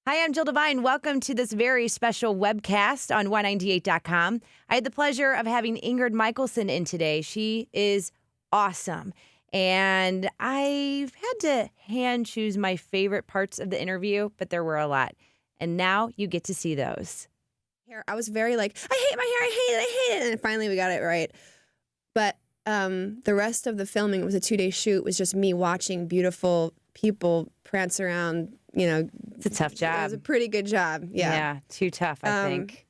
Hi, I'm Jill Devine. Welcome to this very special webcast on Y98.com. I had the pleasure of having Ingrid Michaelson in today. She is awesome. And I've had to hand choose my favorite parts of the interview, but there were a lot. And now you get to see those. I was very like, I hate my hair, I hate it. And finally we got it right. But the rest of the filming, it was a 2-day shoot, was just me watching beautiful people prance around, you know. It's a tough job. It was a pretty good job. Yeah. Yeah, too tough, I think.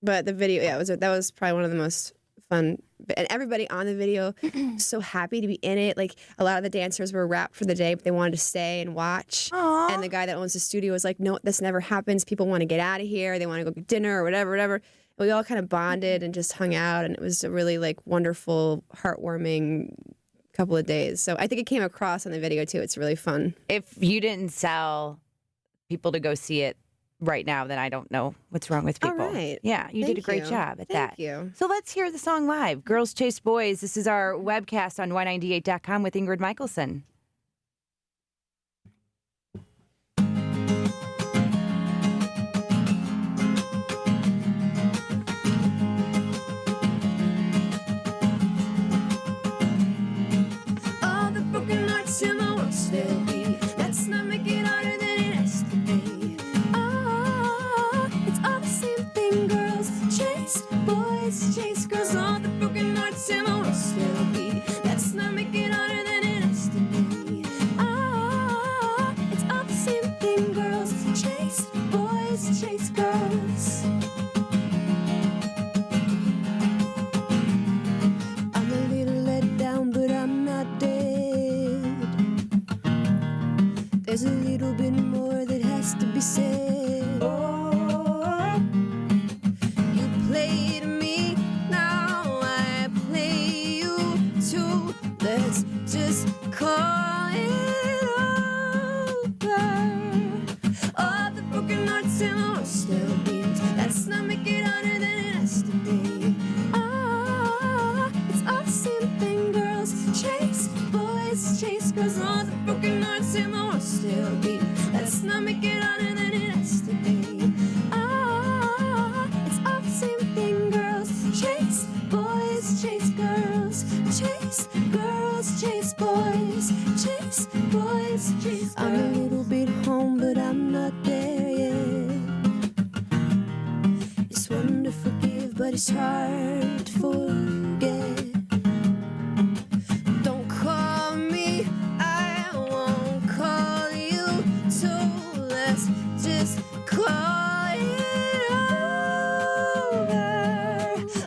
But the video, that was probably one of the most fun. And everybody on the video was so happy to be in it. Like, a lot of the dancers were wrapped for the day, but they wanted to stay and watch. Aww. And the guy that owns the studio was like, no, this never happens. People want to get out of here. They want to go get dinner or whatever. And we all kind of bonded and just hung out. And it was a really, like, wonderful, heartwarming couple of days. So I think it came across on the video, too. It's really fun. If you didn't sell people to go see it right now, then I don't know what's wrong with people. All right. Yeah, you did a great job at that. Thank you. So let's hear the song live. Girls Chase Boys. This is our webcast on Y98.com with Ingrid Michaelson. All the broken hearts in the world still beat. Let's not make it harder than it has to be. Oh, it's all the same thing, girls chase boys, chase girls. All the broken hearts in the world still beat. Let's not make it harder than it has to be. Oh, it's all the same thing, girls chase boys, chase girls. I'm a little let down, but I'm not dead. There's a little bit more that has to be said. Oh, you played me, now I play you too. Let's just call it over. All the broken hearts in the world still beat. Let's not make it harder than it has to be. Oh, it's all the same thing, girls chase boys, chase girls. All the broken hearts in the world still beat. Let's not make it harder than it has to be. Oh, it's all the same thing, girls chase boys, chase girls, chase girls, chase boys, chase boys, chase girls. I'm a little bit home, but I'm not there yet. It's one to forgive, but it's hard to forget. Don't call me, I won't call you too. Let's just call it over.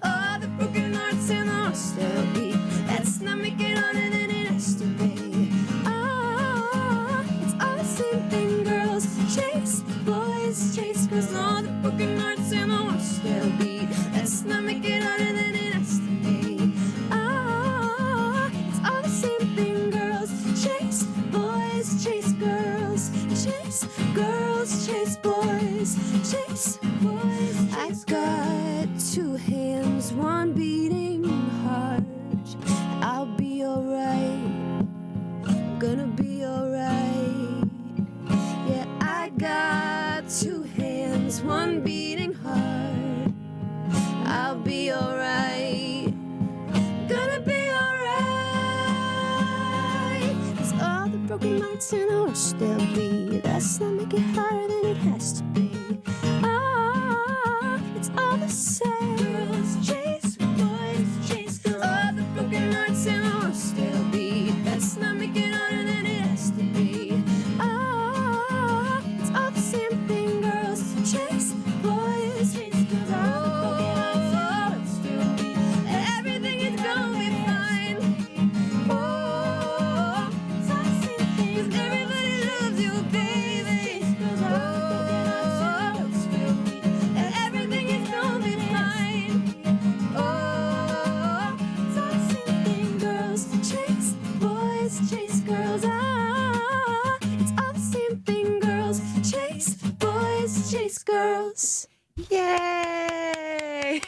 All the broken hearts in the world still beat. Let's not make it harder than it has to be. Oh, it's all the same thing, girls chase boys, chase girls. All the broken hearts in the world still beat. Let's not make it harder than it has to be. Oh, it's all the same thing, girls chase boys, chase girls, chase girls, chase boys, chase boys. I've got two hands, one beating heart. I'll be alright, I'm gonna be alright. Yeah, I got two hands, one beating heart. I'll be alright, gonna be alright. 'Cause all the broken hearts in the world still beat. Let's not make it harder than it has to be. Oh, it's all the same. Girls chase boys, chase girls. All the broken hearts in the world still beat. Let's not make it harder than it has to be. Oh, it's all the same thing, girls chase boys, chase girls. Oh, everything is gonna be fine. Oh, it's all the same thing. 'Cause everybody loves you, baby. Oh, everything is gonna be fine. Oh, it's all the same thing, girls chase boys, chase girls. Ah, it's all the same thing, girls chase boys, chase girls. Yay!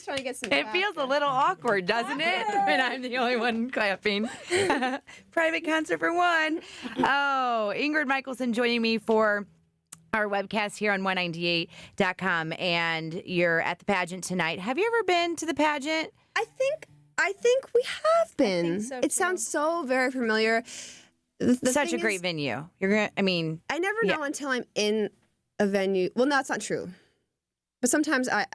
trying to get some. It feels a little awkward, doesn't it? When I'm the only one clapping. Private concert for one. Oh, Ingrid Michaelson joining me for our webcast here on 198.com. And you're at the pageant tonight. Have you ever been to the pageant? I think we have been. so, it too. sounds so very familiar. The Such a thing great is, venue. You're gonna. I mean, I never know until I'm in a venue. Well, no, that's not true. But sometimes I'm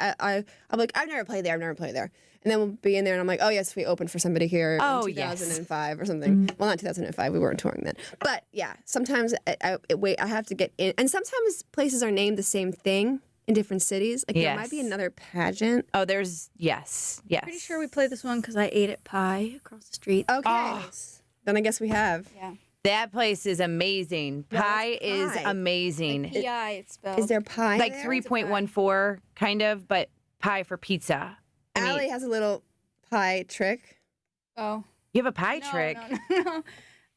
like, I've never played there. And then we'll be in there and I'm like, oh, yes, we opened for somebody here in 2005 or something. Well, not 2005. We weren't touring then. But yeah, sometimes I have to get in. And sometimes places are named the same thing in different cities. Like there might be another pageant. oh, there's, yes. Pretty sure we played this one because I ate at Pie across the street. Okay. Then I guess we have. Yeah. That place is amazing. Pie is Pie? amazing. Like PI, it's spelled. Is there pie Like there? 3.14, kind of, but pie for pizza. I mean, Allie has a little pie trick. Oh. you have a pie trick. No.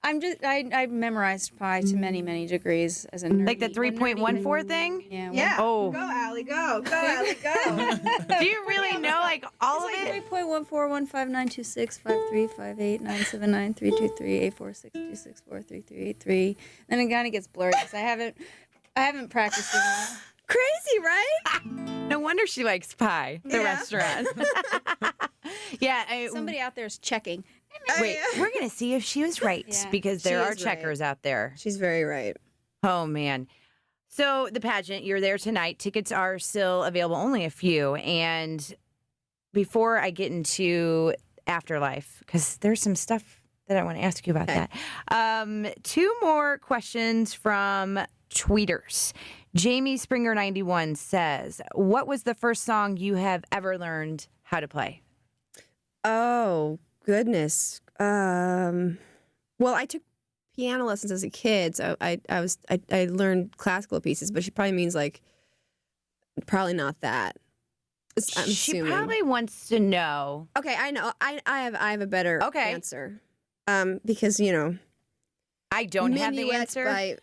I memorized Pi to many degrees as a nerdy. Like the 3.14 thing? Yeah. Oh. Go, Allie, go. Go, Allie, go. Do you really know like all of it? 3.1415926535897932384626432383. Then it kind of gets blurry because I haven't practiced it. Crazy, right? No wonder she likes pie, the restaurant. Somebody out there is checking. Wait, we're going to see if she was right because there are checkers out there. She's very right. Oh, man. So the pageant, you're there tonight. Tickets are still available, only a few. And before I get into Afterlife, because there's some stuff that I want to ask you about that. 2 more questions from tweeters. Jamie Springer 91 says, what was the first song you have ever learned how to play? Oh, goodness. Well, I took piano lessons as a kid, so I learned classical pieces, but she probably means like probably not that. I'm She assuming. probably wants to know. Okay, I know. I have a better answer. Because I don't have the Minuets answer. by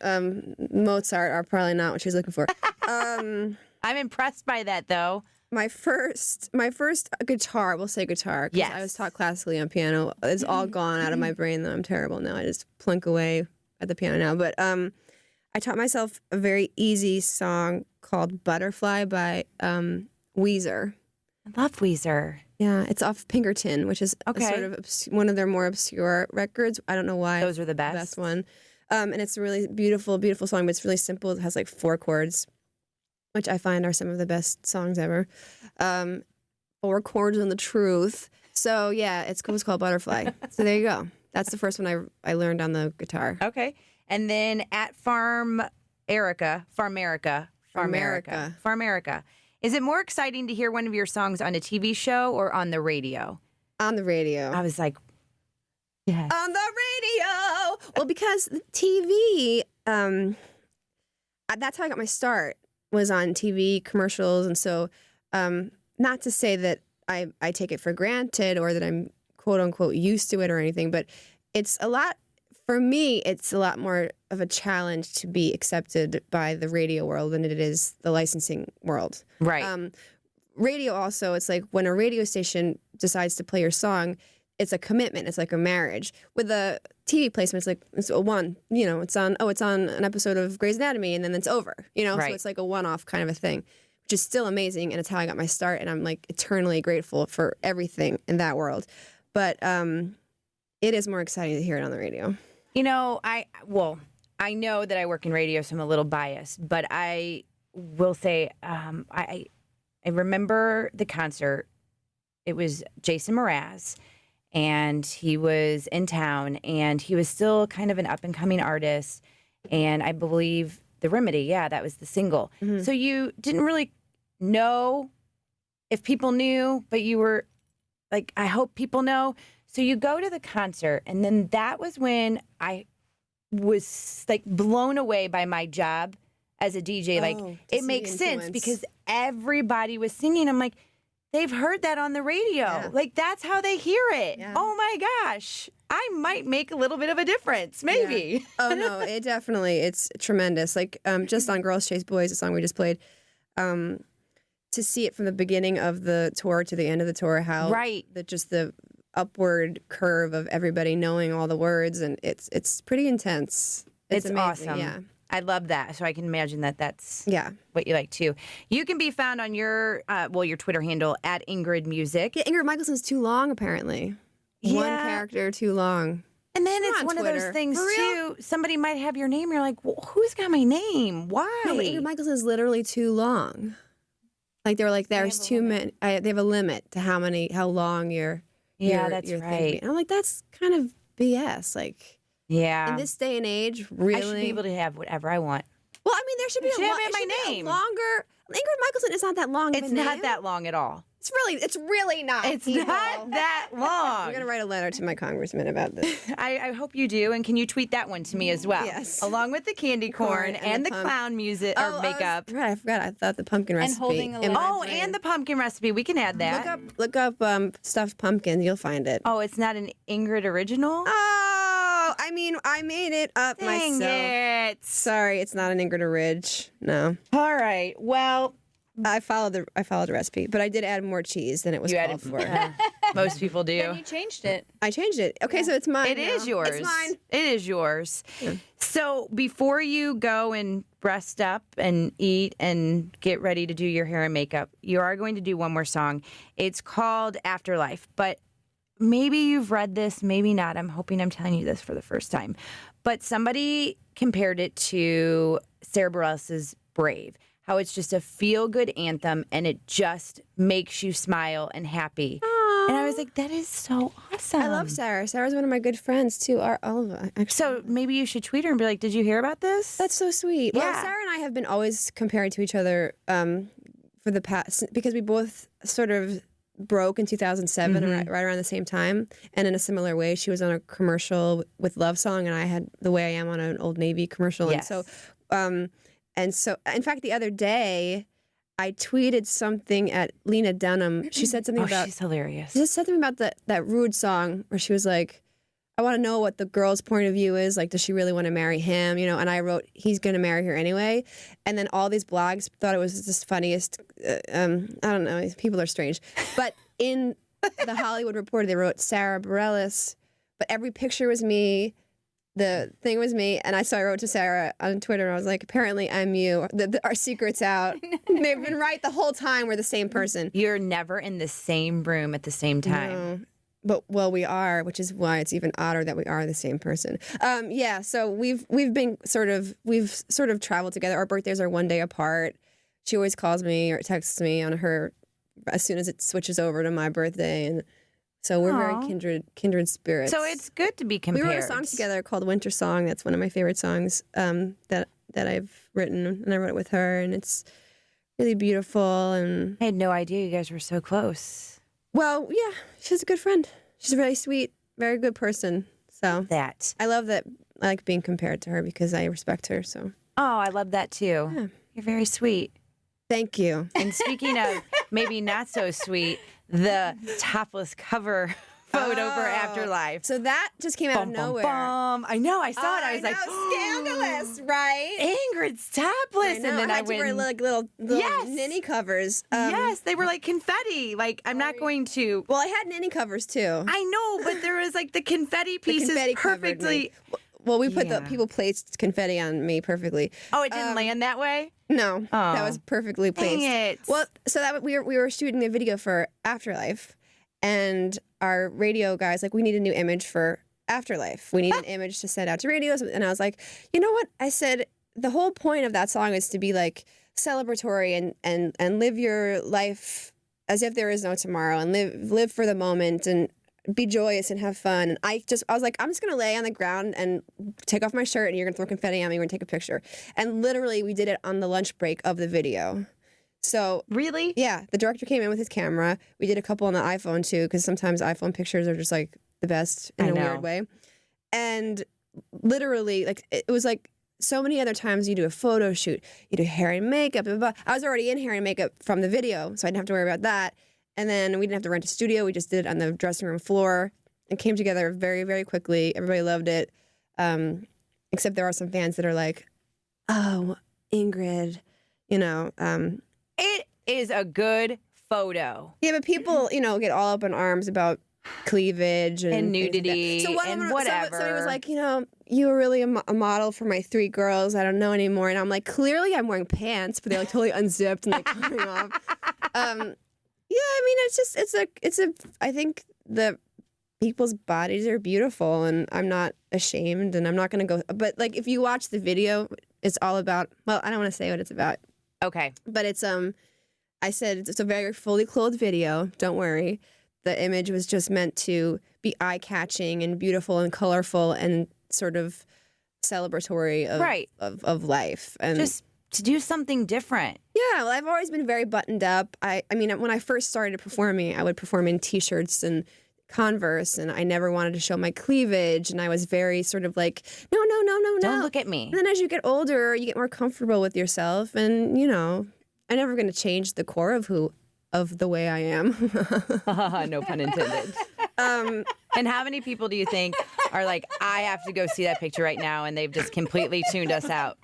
Mozart are probably not what she's looking for. I'm impressed by that, though. My first guitar, we'll say guitar, because I was taught classically on piano. It's all gone out of my brain, though. I'm terrible now. I just plunk away at the piano now. But I taught myself a very easy song called Butterfly by Weezer. I love Weezer. Yeah, it's off Pinkerton, which is a sort of one of their more obscure records. I don't know why. Those are the It's best. the best one. And it's a really beautiful, beautiful song, but it's really simple. It has like 4 chords, which I find are some of the best songs ever. 4 chords and the truth. So yeah, it was called Butterfly. So there you go. That's the first one I learned on the guitar. Okay. And then at Farm Erica. Is it more exciting to hear one of your songs on a TV show or on the radio? On the radio. I was like, yes. On the radio. Well, because the TV, that's how I got my start, was on TV commercials. And so not to say that I take it for granted or that I'm quote unquote used to it or anything, but for me, it's a lot more of a challenge to be accepted by the radio world than it is the licensing world. Right. Radio also, it's like when a radio station decides to play your song, it's a commitment. It's like a marriage. With a TV placement, it's like it's a one. It's on an episode of Grey's Anatomy, and then it's over. So it's like a one-off kind of a thing, which is still amazing, and it's how I got my start. And I'm like eternally grateful for everything in that world. But it is more exciting to hear it on the radio. I know that I work in radio, so I'm a little biased, but I will say I remember the concert. It was Jason Mraz, and he was in town, and he was still kind of an up-and-coming artist, and I believe The Remedy, that was the single. Mm-hmm. So you didn't really know if people knew, but you were like, I hope people know. So you go to the concert, and then that was when I was like blown away by my job as a DJ. Like it makes sense because everybody was singing. I'm like, they've heard that on the radio. Yeah. Like that's how they hear it. Yeah. Oh my gosh. I might make a little bit of a difference, maybe. Yeah. Oh no, it's tremendous. Like just on Girls Chase Boys, the song we just played, to see it from the beginning of the tour to the end of the tour, how Right. just the upward curve of everybody knowing all the words, and it's pretty intense. It's amazing. awesome. Yeah. I love that. So I can imagine that that's Yeah. what you like too. You can be found on your your Twitter handle at Ingrid Music. Yeah, Ingrid Michaelson's too long, apparently. One Yeah. character too long. And then Come it's on, one of Twitter. those things For real? too. Somebody might have your name. You're like, well, who's got my name? Why? No, but Ingrid Michaelson is literally too long. Like they were like, there's have a too limit. many. They have a limit to how long your That's your thing right. be. And I'm like, that's kind of BS. Like Yeah. in this day and age, really. I should be able to have whatever I want. Well, I mean, there should be It should a have it my should be a name. longer. Ingrid Michaelson is not that long. of It's a not name. that long at all. It's really not. It's people. not that I'm long. gonna write a letter to my congressman about this. I hope you do. And can you tweet that one to me as well? Yes. Along with the candy corn and the pump- clown music or makeup. Right, I forgot. I thought the pumpkin recipe. holding a in my Oh, brain. and the pumpkin recipe. We can add that. look up stuffed pumpkin. You'll find it. Oh, it's not an Ingrid original? Oh, I mean, I made it up Dang myself. it. Sorry, it's not an Ingrid Ridge. No, All right. Well, I followed the recipe, but I did add more cheese than it was you called added for. most people do. And you changed it. I changed it. Okay, so it's mine. It is now. yours. It's mine. It is yours. So before you go and rest up and eat and get ready to do your hair and makeup, you are going to do one more song. It's called Afterlife, but maybe you've read this, maybe not. I'm hoping I'm telling you this for the first time. But somebody compared it to Sara Bareilles' Brave, how it's just a feel-good anthem and it just makes you smile and happy. And I was like, that is so awesome. I love Sarah. Sarah's one of my good friends too. All of us. Actually. So maybe you should tweet her and be like, did you hear about this? That's so sweet. Well, Yeah. Sarah and I have been always compared to each other for the past, because we both sort of broke in 2007, right around the same time. And in a similar way, she was on a commercial with Love Song, and I had The Way I Am on an Old Navy commercial. Yes. And so, in fact, the other day, I tweeted something at Lena Dunham. She said something about she's hilarious. she just said something about that Rude song where she was like, I want to know what the girl's point of view is. Like, does she really want to marry him? You know, and I wrote, he's going to marry her anyway. And then all these blogs thought it was just funniest. I don't know. People are strange. But in the Hollywood Reporter, they wrote Sara Bareilles, but every picture was me. The thing was me, and I wrote to Sarah on Twitter, and I was like, apparently I'm you. Our secret's out. They've been right the whole time. We're the same person. You're never in the same room at the same time. No. But we are, which is why it's even odder that we are the same person. Yeah, so we've sort of traveled together. Our birthdays are one day apart. She always calls me or texts me on her as soon as it switches over to my birthday, and so we're Aw. very kindred spirits. So it's good to be compared. We wrote a song together called Winter Song. That's one of my favorite songs that I've written, and I wrote it with her, and it's really beautiful. And I had no idea you guys were so close. well, yeah, she's a good friend. She's a really sweet, very good person. So That. I love that. I like being compared to her because I respect her. So Oh, I love that too. Yeah. You're very sweet. thank you. And speaking of maybe not so sweet, the topless cover photo for Afterlife. So that just came out of Bum, bum, nowhere. bum. I know. I saw it. I was like, scandalous, right? Ingrid's topless. I know. And then I had to went. wear like little Yes. ninny covers. Yes, they were like confetti. Like, I'm not going to. Well, I had ninny covers too. I know, but there was like the confetti pieces confetti covered me. perfectly. Well, we put Yeah. people placed confetti on me perfectly. Oh, it didn't land that way? No, that Oh. was perfectly placed. Dang it. Well, so that we were shooting a video for Afterlife, and our radio guys like, we need a new image for Afterlife. We need an image to send out to radios. And I was like, you know what? I said the whole point of that song is to be like celebratory and live your life as if there is no tomorrow, and live for the moment and be joyous and have fun. And I was like, I'm just gonna lay on the ground and take off my shirt, and you're gonna throw confetti on me. We're gonna take a picture. And literally, we did it on the lunch break of the video. So Really? yeah, the director came in with his camera. We did a couple on the iPhone too, because sometimes iPhone pictures are just like the best in I a know. weird way. And literally, like it was like so many other times you do a photo shoot, you do hair and makeup. Blah, blah, blah. I was already in hair and makeup from the video, so I didn't have to worry about that. And then we didn't have to rent a studio. We just did it on the dressing room floor. It came together very, very quickly. Everybody loved it. Except there are some fans that are like, oh, Ingrid, you know. is a good photo. Yeah, but people, get all up in arms about cleavage and things like that. nudity and whatever. Somebody was like, you were really a model for my 3 girls. I don't know anymore. And I'm like, clearly I'm wearing pants, but they're like totally unzipped and like coming off. I think the people's bodies are beautiful, and I'm not ashamed, and I'm not going to go. But like, if you watch the video, it's all about. Well, I don't want to say what it's about. Okay, but it's I said it's a very fully clothed video. Don't worry. The image was just meant to be eye-catching and beautiful and colorful and sort of celebratory of life. And just to do something different. yeah, well, I've always been very buttoned up. I mean, when I first started performing, I would perform in T-shirts and Converse, and I never wanted to show my cleavage, and I was very sort of like, no. Don't look at me. And then as you get older, you get more comfortable with yourself, and, I'm never going to change the core of the way I am. No pun intended. And how many people do you think are like, I have to go see that picture right now, and they've just completely tuned us out?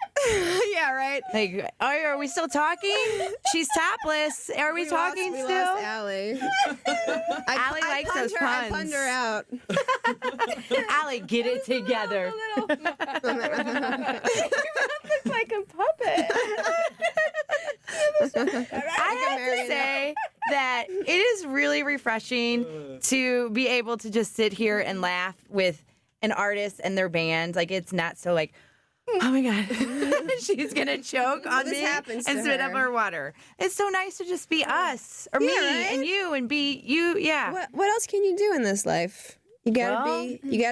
Yeah, right. Like, are we still talking? She's topless. Are we talking we still? Lost Allie. Allie likes those puns. I punned her out. Allie, get it together. Looks like a puppet. I have to say that it is really refreshing to be able to just sit here and laugh with an artist and their band. Like, it's not so like, oh my God, she's going to choke on me and spit up her water. It's so nice to just be us, or me and you, and be you. Yeah. What else can you do in this life? You gotta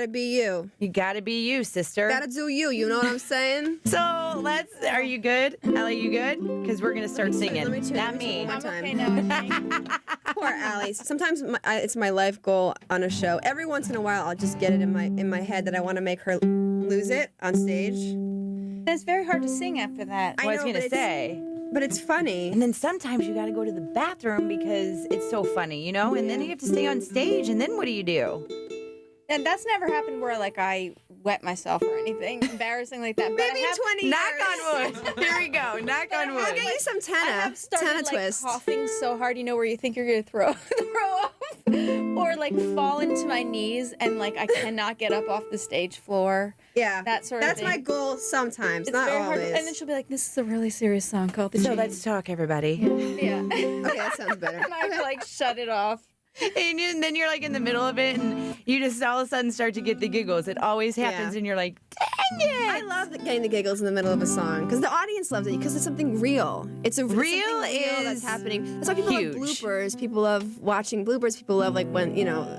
be you. You gotta be you, sister. Gotta do you. You know what I'm saying? So are you good? Allie, you good? Because we're gonna start singing. Not me. I'm okay now. Poor Allie. Sometimes it's my life goal on a show. Every once in a while, I'll just get it in my head that I want to make her lose it on stage. And it's very hard to sing after that. I was gonna say. But it's funny. And then sometimes you got to go to the bathroom because it's so funny, And then you have to stay on stage, and then what do you do? And that's never happened where like I wet myself or anything embarrassing like that. But Maybe in 20 years. Knock on wood. Here we go. Knock on wood. I'll get you some I have started like twist. coughing so hard, where you think you're gonna throw up, or like fall into my knees and like I cannot get up off the stage floor. Yeah, that sort of thing. That's my goal sometimes, it's not very always. hard. And then she'll be like, "This is a really serious song called The So Chain." let's talk, everybody. Yeah. Okay, that sounds better. And I have to like shut it off. And then you're like in the middle of it, and you just all of a sudden start to get the giggles. It always happens, and you're like, dang it! I love getting the giggles in the middle of a song because the audience loves it because it's something real. It's something real that's happening. That's why people love bloopers. People love watching bloopers. People love like when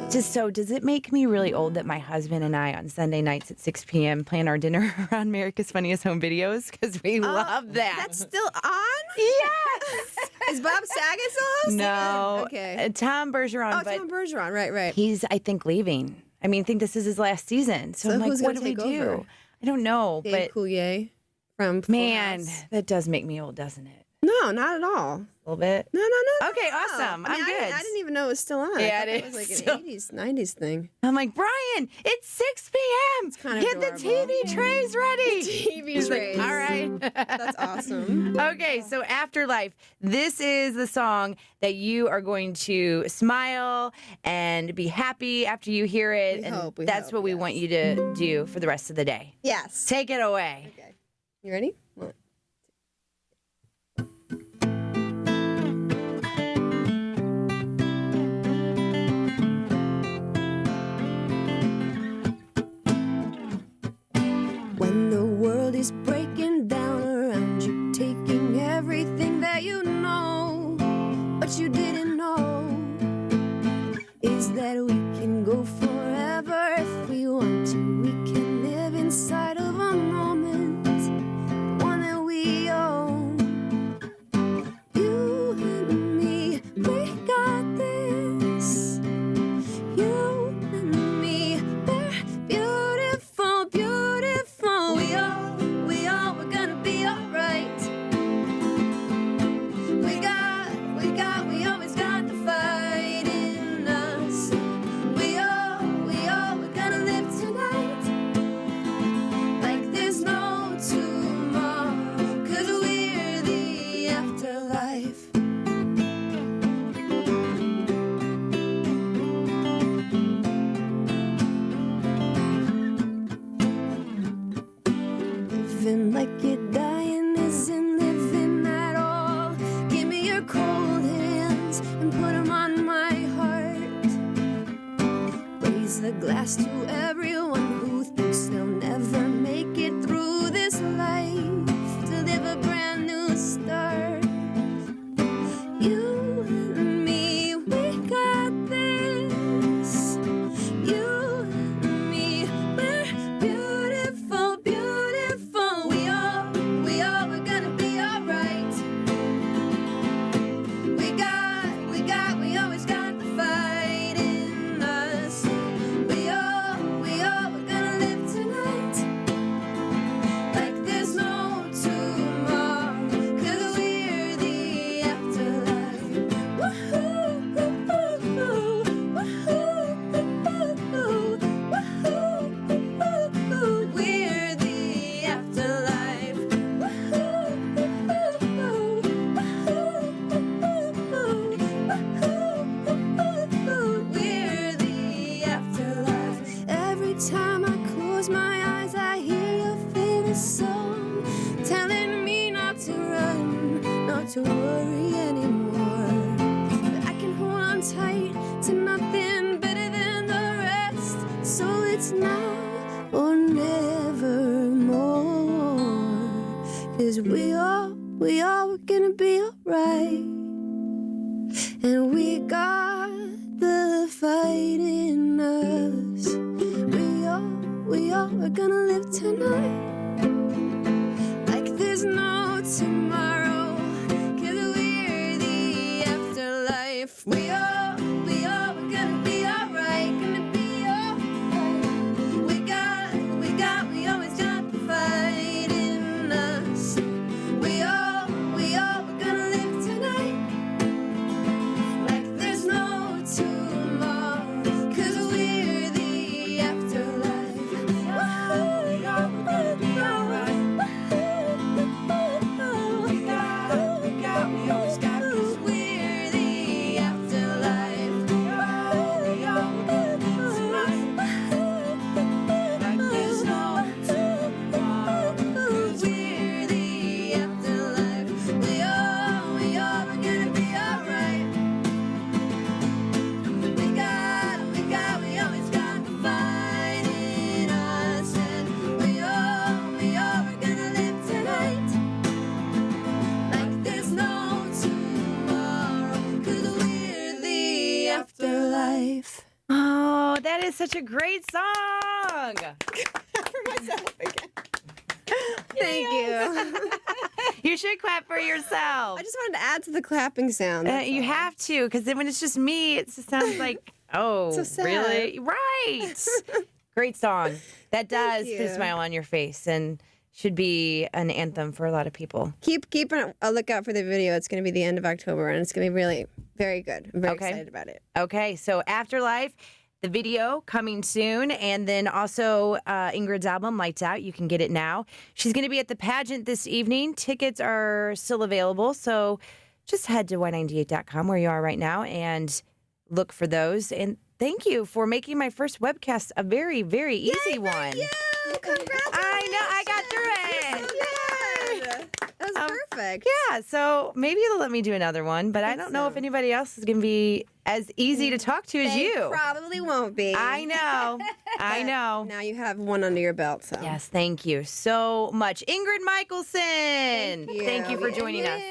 Just so, does it make me really old that my husband and I on Sunday nights at 6 p.m. plan our dinner around America's Funniest Home Videos because we love that? That's still on? Yes. Is Bob Saget still hosting? No. Okay. Tom Bergeron. Oh, Tom Bergeron. Right. He's, I think, leaving. I think this is his last season. So I'm like, who's what gonna do we take do? over? I don't know. Dave Coulier from Full man, House. that does make me old, doesn't it? No, not at all. A little bit. No. Okay, awesome. I'm good. I didn't even know it was still on. Yeah, it was like an 80s, 90s thing. I'm like, Brian, it's 6 p.m. Kind of Get the TV trays ready. TV trays. All right. That's awesome. Okay, so Afterlife. This is the song that you are going to smile and be happy after you hear it. That's what we want you to do for the rest of the day. Yes. Take it away. Okay. You ready? One. When the world is breaking down around you, taking everything that you know, what you didn't know is that we can go forever if we want to. We can live inside of a moment, one that advice to everyone who thinks they'll never make it through this life to live a brand new start. You and me, we got this. You and me, we're beautiful, beautiful. We all, we're gonna be alright. We always got the fight in us. We all, we're gonna live tonight like there's no tomorrow, 'cause we're the afterlife. Woohoo, woohoo, woohoo, woohoo, we're the afterlife. We're the afterlife. Every time I close my eyes, I hear your favorite song telling me not to run, not to worry anymore. But I can hold on tight to nothing better than the rest. So it's now or never more. 'Cause we all, we're gonna be alright. And we got the fight in us. We all, we're gonna live tonight like there's no tomorrow, 'cause we're the afterlife. We all, we're gonna be alright, gonna be alright. We always got the fight in us. We all, we're gonna live tonight like there's no tomorrow, 'cause we're the afterlife. We all, we're gonna be alright. We always got, 'cause we're the afterlife. We all, we're gonna live tonight like there's no tomorrow, 'cause we're the afterlife. We all, we're gonna be alright. We always got the fight in us. And we all, we're gonna live tonight like there's no tomorrow, 'cause we're the afterlife. Oh, that is such a great song. Thank you. You should clap for yourself. I just wanted to add to the clapping sound. that's You all. have to, because then when it's just me, it just sounds like, oh, So sad. really? Right. Great song. That does put a you. smile on your face and should be an anthem for a lot of people. Keep a lookout for the video. It's going to be the end of October, and it's going to be really very good. I'm very Okay. excited about it. Okay, so Afterlife, the video coming soon, and then also Ingrid's album, Lights Out. You can get it now. She's going to be at the pageant this evening. Tickets are still available, so just head to y98.com where you are right now and look for those. And thank you for making my first webcast a very, very easy one. Congratulations. I know, I got through it. Good. That was perfect. Yeah, so maybe they'll let me do another one, but I don't know if anybody else is going to be as easy to talk to as They you. probably won't be. I know. I know. Now you have one under your belt. So. Yes, thank you so much. Ingrid Michaelson. Thank Thank you for you. joining us.